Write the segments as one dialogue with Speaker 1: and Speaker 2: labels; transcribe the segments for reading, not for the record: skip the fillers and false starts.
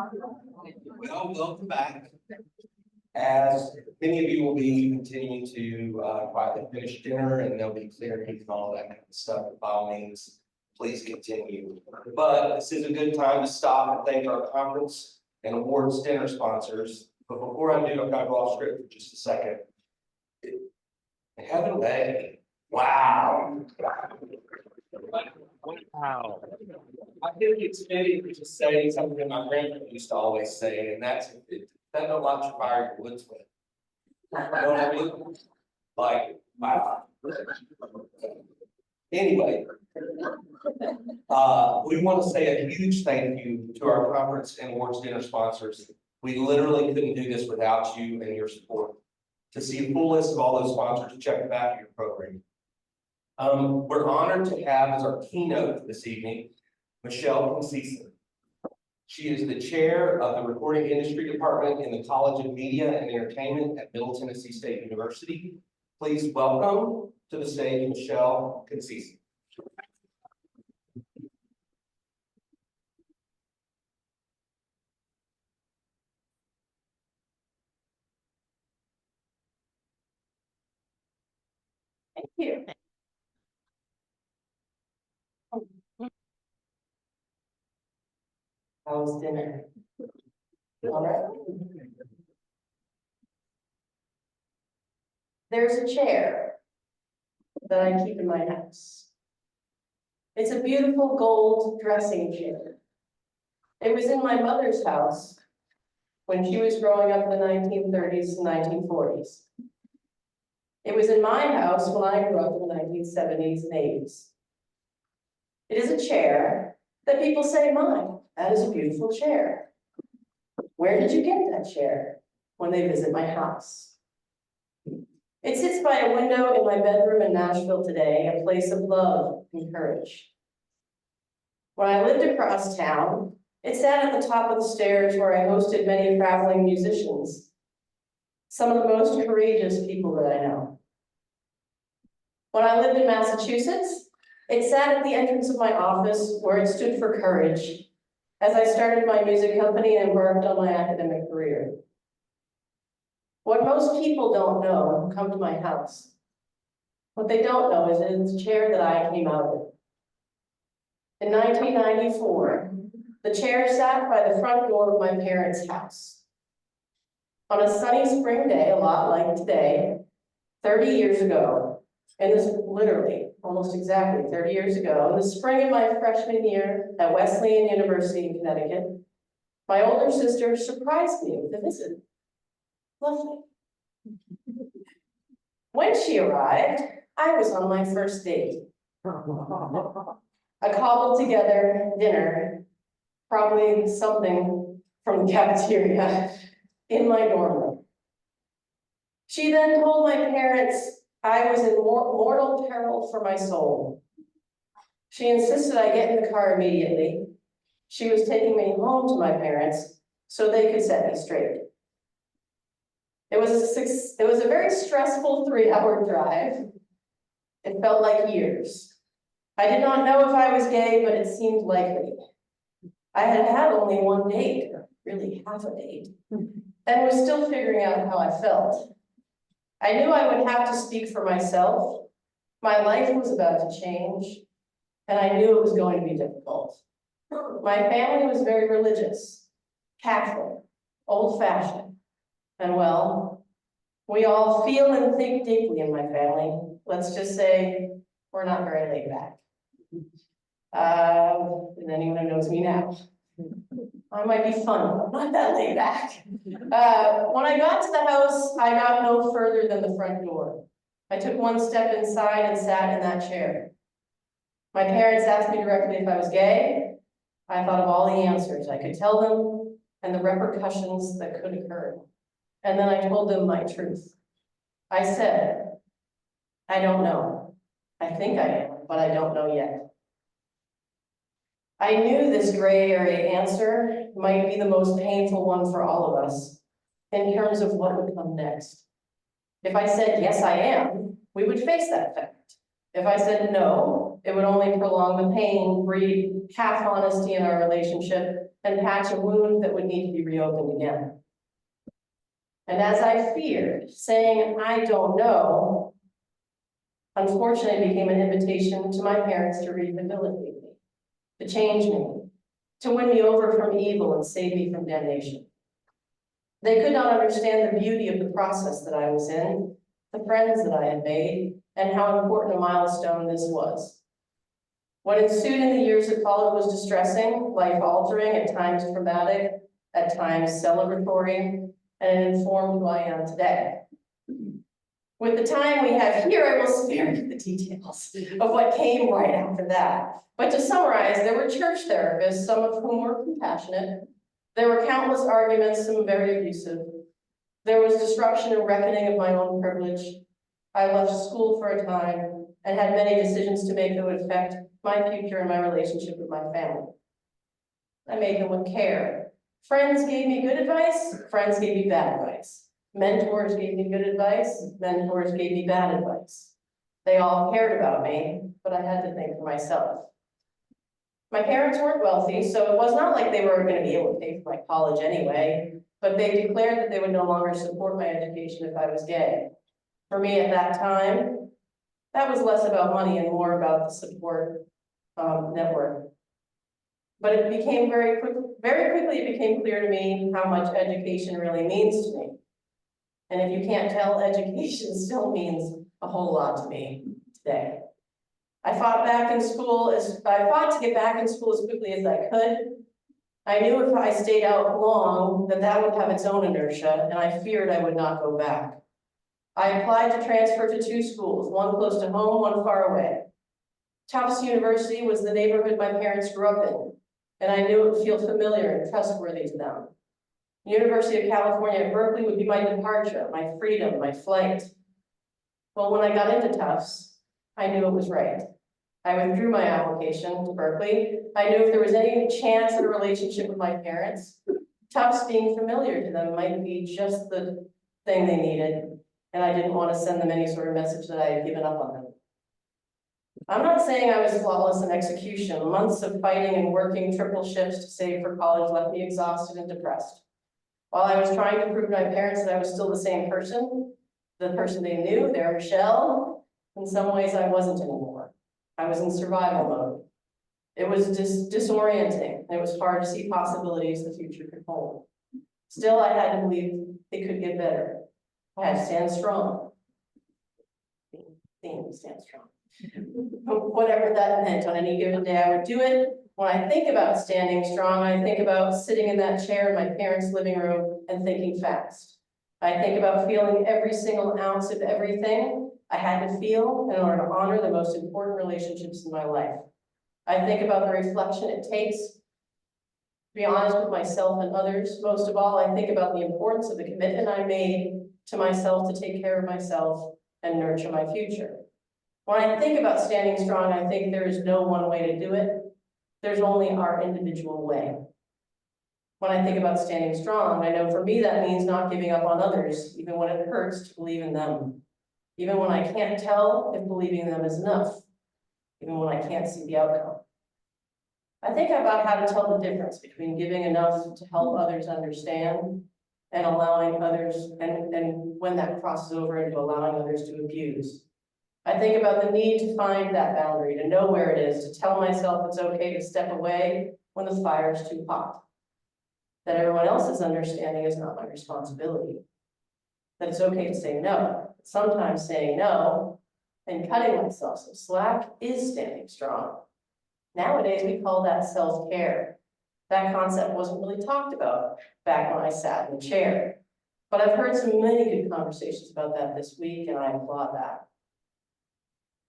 Speaker 1: Well, welcome back. As many of you will be continuing to quietly finish dinner and there'll be clearings and all that kind of stuff, by all means, please continue. But this is a good time to stop and thank our conference and awards dinner sponsors. But before I do, I've got to go off script for just a second. Heaven Bay. Wow. Wow. I think it's fitting to just say something that my grandmother used to always say, and that's that don't light your fire, your wood's wet. You know what I mean? Like, wow. Anyway, we want to say a huge thank you to our conference and awards dinner sponsors. We literally couldn't do this without you and your support. To see a full list of all those sponsors, check the back of your program. We're honored to have as our keynote this evening, Michelle Conceison. She is the chair of the Recording Industry Department in the College of Media and Entertainment at Middle Tennessee State University. Please welcome to the stage Michelle Conceison.
Speaker 2: Thank you. How was dinner? All right. There's a chair that I keep in my house. It's a beautiful gold dressing chair. It was in my mother's house when she was growing up in the 1930s and 1940s. It was in my house when I grew up in the 1970s and 80s. It is a chair that people say, "Mine, that is a beautiful chair. Where did you get that chair?" when they visit my house. It sits by a window in my bedroom in Nashville today, a place of love and courage. When I lived across town, it sat at the top of the stairs where I hosted many traveling musicians, some of the most courageous people that I know. When I lived in Massachusetts, it sat at the entrance of my office where it stood for courage as I started my music company and embarked on my academic career. What most people don't know who come to my house, what they don't know is that it's a chair that I came out of. In 1994, the chair sat by the front door of my parents' house. On a sunny spring day, a lot like today, 30 years ago, and this literally almost exactly 30 years ago, in the spring of my freshman year at Wesleyan University in Connecticut, my older sister surprised me with a visit. Lovely. When she arrived, I was on my first date. A cobbled together dinner, probably something from the cafeteria, in my dorm room. She then told my parents I was in mortal peril for my soul. She insisted I get in the car immediately. She was taking me home to my parents so they could set me straight. It was a very stressful 3-hour drive. It felt like years. I did not know if I was gay, but it seemed likely. I had had only one date, or really half a date, and was still figuring out how I felt. I knew I would have to speak for myself. My life was about to change, and I knew it was going to be difficult. My family was very religious, Catholic, old-fashioned, and well, we all feel and think deeply in my family. Let's just say we're not very laid back. And anyone who knows me now, I might be fun, but I'm not that laid back. When I got to the house, I got no further than the front door. I took one step inside and sat in that chair. My parents asked me directly if I was gay. I thought of all the answers I could tell them and the repercussions that could occur. And then I told them my truth. I said, I don't know. I think I am, but I don't know yet. I knew this gray area answer might be the most painful one for all of us in terms of what would come next. If I said, yes, I am, we would face that fact. If I said no, it would only prolong the pain, breed half honesty in our relationship, and patch a wound that would need to be reopened again. And as I feared, saying I don't know, unfortunately became an invitation to my parents to rehabilitate me, to change me, to win me over from evil and save me from damnation. They could not understand the beauty of the process that I was in, the friends that I had made, and how important a milestone this was. What ensued in the years that followed was distressing, life-altering, at times traumatic, at times celebratory, and it informed who I am today. With the time we have here, I will spare you the details of what came right after that. But to summarize, there were church therapists, some of whom were compassionate. There were countless arguments, some very abusive. There was disruption and reckoning of my own privilege. I left school for a time and had many decisions to make that would affect my future and my relationship with my family. I made them with care. Friends gave me good advice, friends gave me bad advice. Mentors gave me good advice, mentors gave me bad advice. They all cared about me, but I had to think for myself. My parents weren't wealthy, so it was not like they were going to be able to pay for my college anyway, but they declared that they would no longer support my education if I was gay. For me at that time, that was less about money and more about the support network. But it became very quickly it became clear to me how much education really means to me. And if you can't tell, education still means a whole lot to me today. I fought to get back in school as quickly as I could. I knew if I stayed out long, that would have its own inertia, and I feared I would not go back. I applied to transfer to 2 schools, one close to home, one far away. Tufts University was the neighborhood my parents grew up in, and I knew it would feel familiar and trustworthy to them. University of California at Berkeley would be my departure, my freedom, my flight. Well, when I got into Tufts, I knew it was right. I withdrew my application to Berkeley. I knew if there was any chance at a relationship with my parents, Tufts being familiar to them might be just the thing they needed, and I didn't want to send them any sort of message that I had given up on them. I'm not saying I was flawless in execution. Months of fighting and working triple shifts to save for college left me exhausted and depressed. While I was trying to prove to my parents that I was still the same person, the person they knew, their Michelle, in some ways I wasn't anymore. I was in survival mode. It was disorienting, and it was hard to see possibilities the future could hold. Still, I had to believe it could get better. I had to stand strong. Stand strong. Whatever that meant, on any given day, I would do it. When I think about standing strong, I think about sitting in that chair in my parents' living room and thinking fast. I think about feeling every single ounce of everything I had to feel in order to honor the most important relationships in my life. I think about the reflection it takes to be honest with myself and others. Most of all, I think about the importance of the commitment I made to myself to take care of myself and nurture my future. When I think about standing strong, I think there is no one way to do it. There's only our individual way. When I think about standing strong, I know for me that means not giving up on others, even when it hurts to believe in them. Even when I can't tell if believing in them is enough. Even when I can't see the outcome. I think about how to tell the difference between giving enough to help others understand and allowing others, and when that crosses over into allowing others to abuse. I think about the need to find that boundary, to know where it is, to tell myself it's okay to step away when the fire is too hot. That everyone else's understanding is not my responsibility. That it's okay to say no. Sometimes saying no and cutting myself some slack is standing strong. Nowadays, we call that self-care. That concept wasn't really talked about back when I sat in the chair. But I've heard some many good conversations about that this week, and I applaud that.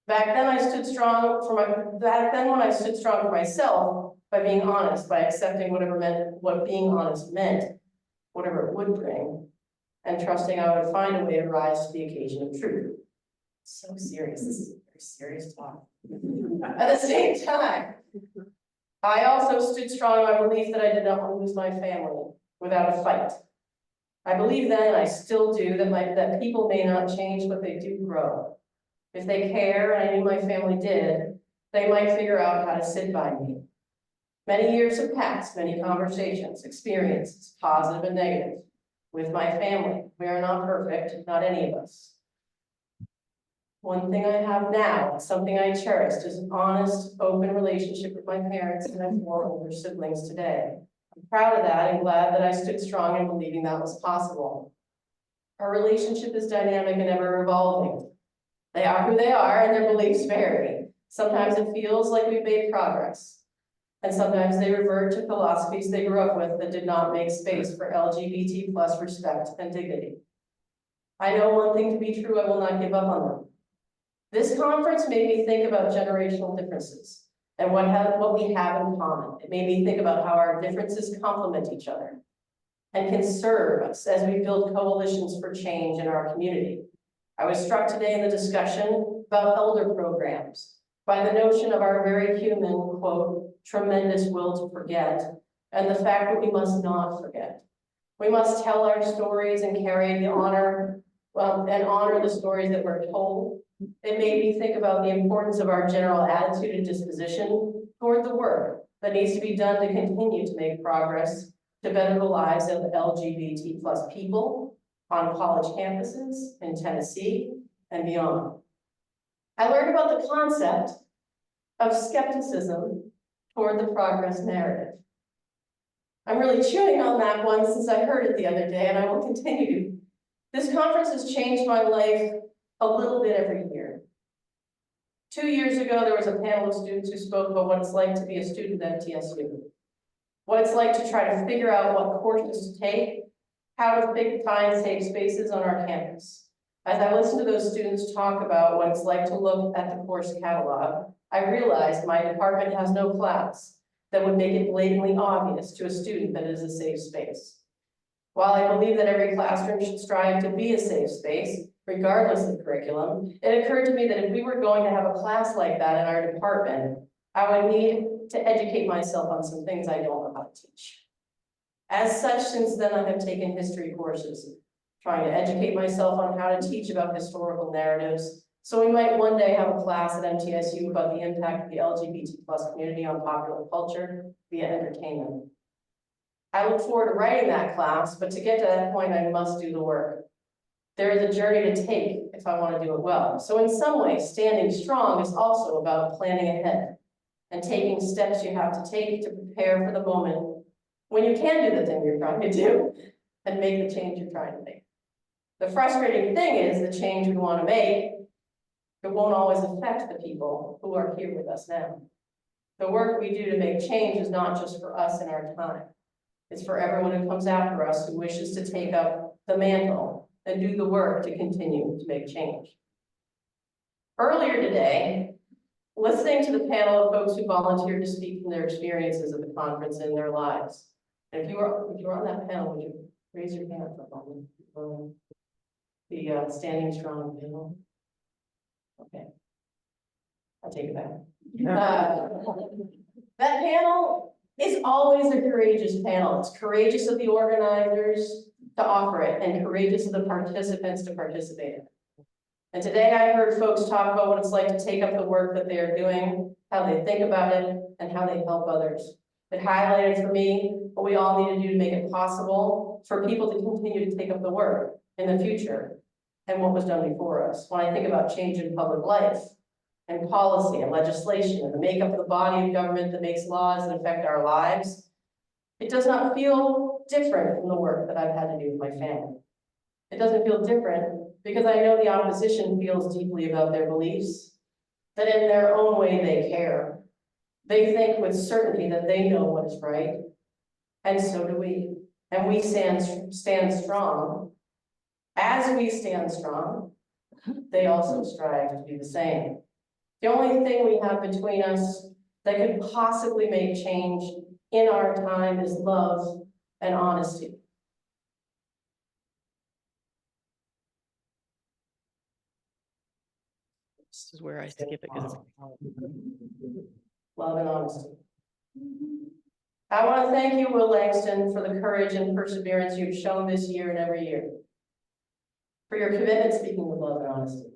Speaker 2: Back then, when I stood strong for myself by being honest, by accepting what being honest meant, whatever it would bring, and trusting I would find a way to rise to the occasion of truth. So serious, this is a very serious talk. At the same time, I also stood strong in my belief that I did not want to lose my family without a fight. I believe then, and I still do, that people may not change, but they do grow. If they care, and I knew my family did, they might figure out how to sit by me. Many years have passed, many conversations, experiences, positive and negative, with my family. We are not perfect, not any of us. One thing I have now, something I cherished, is an honest, open relationship with my parents and my 4 older siblings today. I'm proud of that and glad that I stood strong in believing that was possible. Our relationship is dynamic and ever evolving. They are who they are and their beliefs vary. Sometimes it feels like we've made progress, and sometimes they revert to philosophies they grew up with that did not make space for LGBT plus respect and dignity. I know one thing to be true, I will not give up on them. This conference made me think about generational differences and what we have in common. It made me think about how our differences complement each other and can serve us as we build coalitions for change in our community. I was struck today in the discussion about elder programs by the notion of our very human, quote, tremendous will to forget, and the fact that we must not forget. We must tell our stories and carry the honor, and honor the stories that we're told. It made me think about the importance of our general attitude and disposition toward the work that needs to be done to continue to make progress to better the lives of LGBT plus people on college campuses in Tennessee and beyond. I learned about the concept of skepticism toward the progress narrative. I'm really chewing on that one since I heard it the other day, and I will continue to. This conference has changed my life a little bit every year. 2 years ago, there was a panel of students who spoke about what it's like to be a student at TSU, what it's like to try to figure out what courses to take, how to find safe spaces on our campus. As I listened to those students talk about what it's like to look at the course catalog, I realized my department has no class that would make it blatantly obvious to a student that it is a safe space. While I believe that every classroom should strive to be a safe space, regardless of curriculum, it occurred to me that if we were going to have a class like that in our department, I would need to educate myself on some things I don't know how to teach. As such, since then, I have taken history courses, trying to educate myself on how to teach about historical narratives, so we might one day have a class at MTSU about the impact of the LGBT plus community on popular culture via entertainment. I look forward to writing that class, but to get to that point, I must do the work. There is a journey to take if I want to do it well. So in some ways, standing strong is also about planning ahead and taking steps you have to take to prepare for the moment when you can do the thing you're trying to do and make the change you're trying to make. The frustrating thing is the change we want to make, it won't always affect the people who are here with us now. The work we do to make change is not just for us in our time. It's for everyone who comes after us who wishes to take up the mantle and do the work to continue to make change. Earlier today, listening to the panel of folks who volunteered to speak from their experiences of the conference and their lives. And if you were on that panel, would you raise your hand for a moment? The Standing Strong panel. Okay. I'll take it back. That panel is always a courageous panel. It's courageous of the organizers to offer it and courageous of the participants to participate in it. And today I heard folks talk about what it's like to take up the work that they are doing, how they think about it, and how they help others. It highlighted for me what we all need to do to make it possible for people to continue to take up the work in the future and what was done before us. When I think about change in public life and policy and legislation and the makeup of the body of government that makes laws that affect our lives, it does not feel different from the work that I've had to do with my family. It doesn't feel different because I know the opposition feels deeply about their beliefs, that in their own way they care. They think with certainty that they know what is right, and so do we. And we stand strong. As we stand strong, they also strive to do the same. The only thing we have between us that could possibly make change in our time is love and honesty.
Speaker 3: This is where I skip it because
Speaker 2: Love and honesty. I want to thank you, Will Langston, for the courage and perseverance you've shown this year and every year. For your commitment speaking with love and honesty.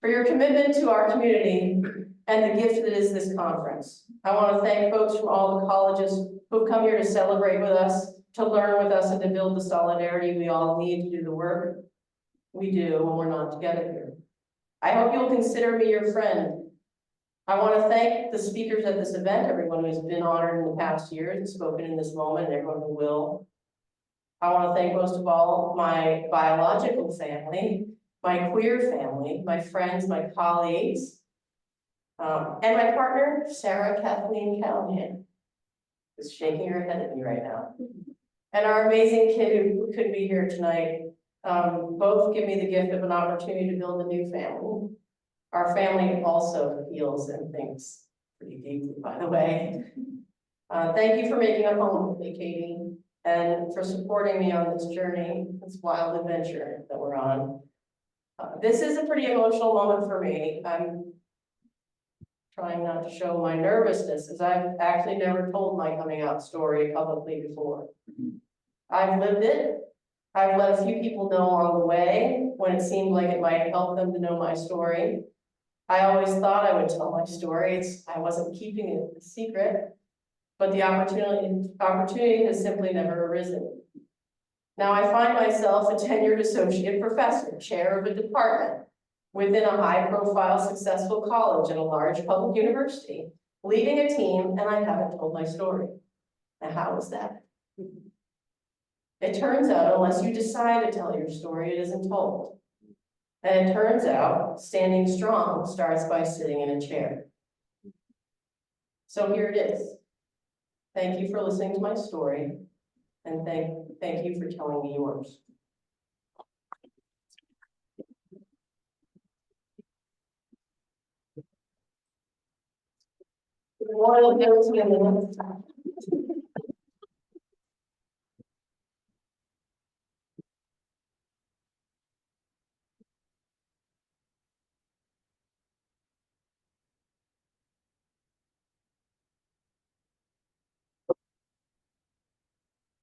Speaker 2: For your commitment to our community and the gift that is this conference. I want to thank folks from all the colleges who've come here to celebrate with us, to learn with us, and to build the solidarity we all need to do the work we do when we're not together here. I hope you'll consider me your friend. I want to thank the speakers at this event, everyone who's been honored in the past years and spoken in this moment, and everyone who will. I want to thank most of all my biological family, my queer family, my friends, my colleagues, and my partner, Sarah Kathleen Callahan, who's shaking her head at me right now. And our amazing kid who couldn't be here tonight. Both give me the gift of an opportunity to build a new family. Our family also feels and thinks pretty deeply, by the way. Thank you for making a home with me, Katie, and for supporting me on this journey, this wild adventure that we're on. This is a pretty emotional moment for me. I'm trying not to show my nervousness, as I've actually never told my coming out story publicly before. I've lived it. I've let a few people know along the way when it seemed like it might help them to know my story. I always thought I would tell my story. I wasn't keeping it a secret, but the opportunity has simply never arisen. Now I find myself a tenured associate professor, chair of a department within a high-profile, successful college in a large public university, leading a team, and I haven't told my story. Now, how is that? It turns out, unless you decide to tell your story, it isn't told. And it turns out, standing strong starts by sitting in a chair. So here it is. Thank you for listening to my story, and thank you for telling me yours. Royal Hills,